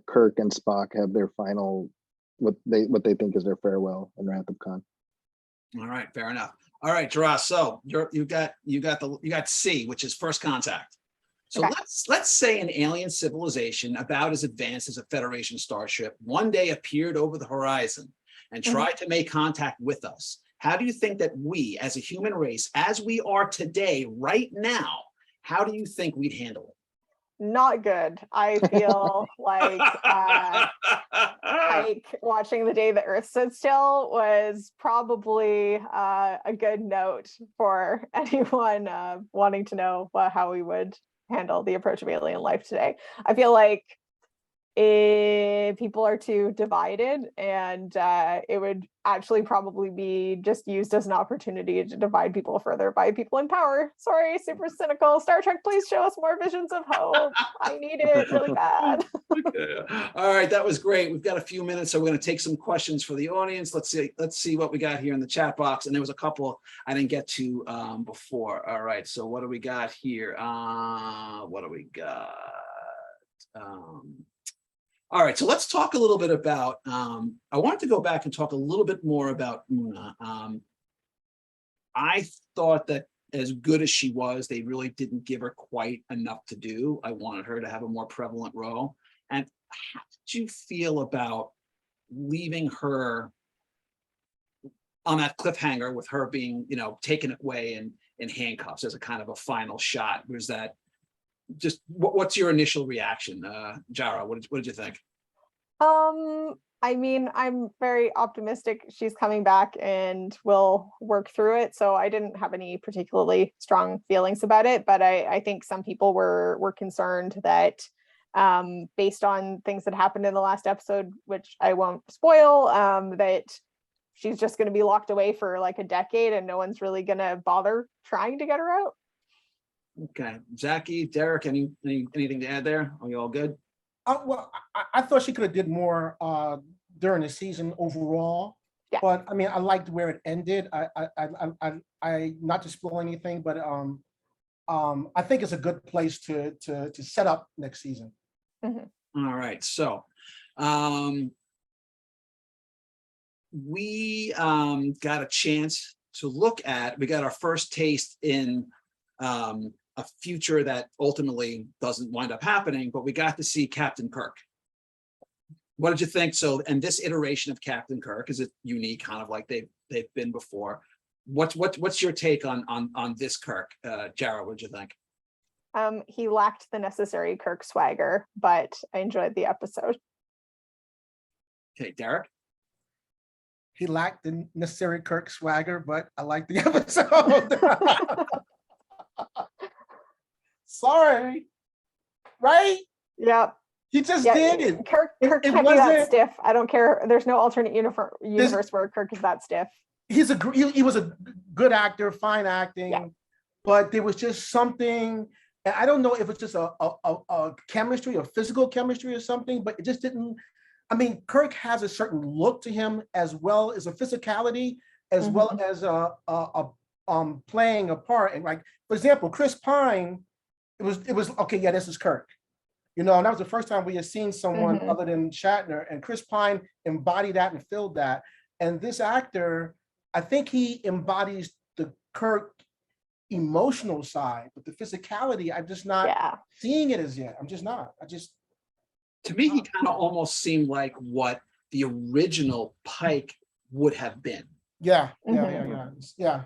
Kirk and Spock have their final what they think is their farewell in Wrath of Khan. All right, fair enough. All right, Jarrah. So you got C, which is first contact. So Okay. let's say an alien civilization about as advanced as a Federation starship one day appeared over the horizon and tried to make contact with us. How do you think that we, as a human race, as we are today, right now, how do you think we'd handle it? Not good. I feel like watching The Day the Earth Stood Still was probably a good note for anyone wanting to know how we would handle the approach of alien life today. I feel like people are too divided, and it would actually probably be just used as an opportunity to divide people further by people in power. Sorry, super cynical. Star Trek, please show us more visions of hope. I need it really bad. All right, that was great. We've got a few minutes, so we're going to take some questions for the audience. Let's see what we got here in the chat box. And there was a couple I didn't get to before. All right, so what do we got here? What do we got? All right, so let's talk a little bit about, I wanted to go back and talk a little bit more about Una. I thought that as good as she was, they really didn't give her quite enough to do. I wanted her to have a more prevalent role. And how did you feel about leaving her on that cliffhanger with her being, taken away in handcuffs as a kind of a final shot? Was that just what's your initial reaction, Jarrah? What did you think? I mean, I'm very optimistic she's coming back and will work through it. So I didn't have any particularly strong feelings about it, but I think some people were concerned that based on things that happened in the last episode, which I won't spoil, that she's just going to be locked away for like a decade and no one's really going to bother trying to get her out. Okay, Zaki, Derek, anything to add there? Are you all good? Well, I thought she could have did more during the season overall. Yeah. But I mean, I liked where it ended. I not to spoil anything, but I think it's a good place to set up next season. All right, so we got a chance to look at. We got our first taste in a future that ultimately doesn't wind up happening, but we got to see Captain Kirk. What did you think? So, and this iteration of Captain Kirk, is it unique, kind of like they've been before? What's your take on this Kirk, Jarrah? What did you think? He lacked the necessary Kirk swagger, but I enjoyed the episode. Okay, Derek. He lacked the necessary Kirk swagger, but I liked the episode. Sorry, right? Yeah. He just did. Kirk can't be that stiff. I don't care. There's no alternate universe where Kirk is that stiff. He was a good actor, fine acting, but there was just something, and I don't know if it's just a chemistry or physical chemistry or something, but it just didn't. I mean, Kirk has a certain look to him, as well as a physicality, as well as playing a part. And like, for example, Chris Pine, it was okay. Yeah, this is Kirk. And that was the first time we had seen someone other than Shatner, and Chris Pine embodied that and filled that. And this actor, I think he embodies the Kirk emotional side, but the physicality, I'm just not seeing it as yet. I'm just not. To me, he kind of almost seemed like what the original Pike would have been. Yeah. Right. Yeah.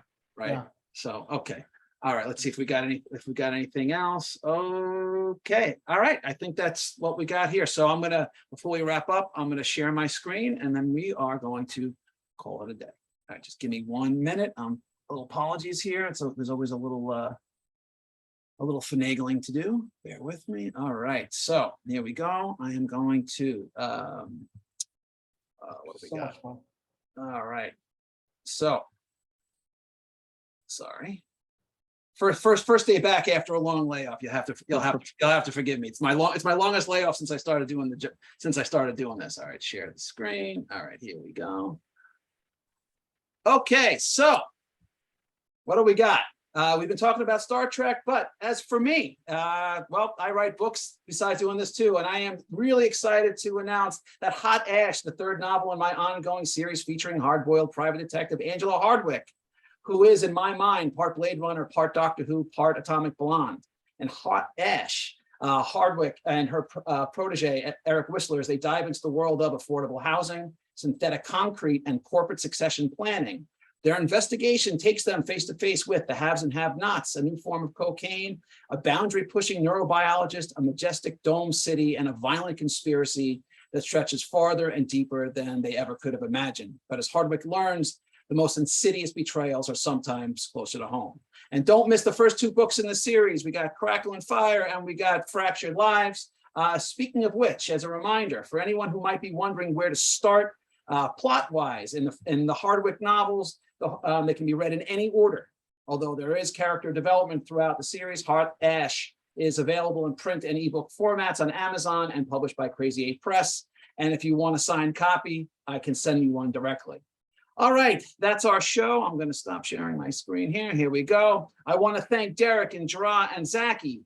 So, okay. All right. Let's see if we got anything else. Okay. All right. I think that's what we got here. So I'm gonna, before we wrap up, I'm gonna share my screen and then we are going to call it a day. All right, just give me 1 minute. Little apologies here. So there's always a little finagling to do. Bear with me. All right. So here we go. I am going to what do we got? All right. So sorry. First day back after a long layoff. You'll have to forgive me. It's my longest layoff since I started doing this. All right, share the screen. All right, here we go. Okay, so what do we got? We've been talking about Star Trek, but as for me, well, I write books besides doing this too, and I am really excited to announce that Hot Ash, the third novel in my ongoing series featuring hard-boiled private detective Angela Hardwick, who is, in my mind, part Blade Runner, part Doctor Who, part Atomic Blonde. And Hot Ash, Hardwick and her protege, Eric Whistler, as they dive into the world of affordable housing, synthetic concrete, and corporate succession planning. Their investigation takes them face to face with the haves and have-nots, a new form of cocaine, a boundary-pushing neurobiologist, a majestic dome city, and a violent conspiracy that stretches farther and deeper than they ever could have imagined. But as Hardwick learns, the most insidious betrayals are sometimes closer to home. And don't miss the first two books in the series. We got Crackle and Fire and we got Fractured Lives. Speaking of which, as a reminder, for anyone who might be wondering where to start plot-wise in the Hardwick novels, they can be read in any order. Although there is character development throughout the series, Hot Ash is available in print and ebook formats on Amazon and published by Crazy 8 Press. And if you want a signed copy, I can send you one directly. All right, that's our show. I'm going to stop sharing my screen here. Here we go. I want to thank Derek and Jarrah and Zaki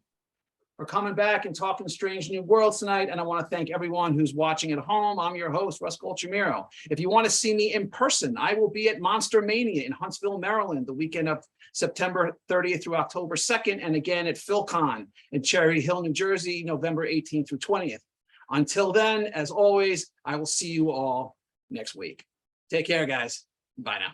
for coming back and talking Strange New Worlds tonight. And I want to thank everyone who's watching at home. I'm your host, Russ Colchamiro. If you want to see me in person, I will be at Monster Mania in Huntsville, Maryland, the weekend of September 30th through October 2nd, and again at PhilCon in Cherry Hill, New Jersey, November 18th through 20th. Until then, as always, I will see you all next week. Take care, guys. Bye now.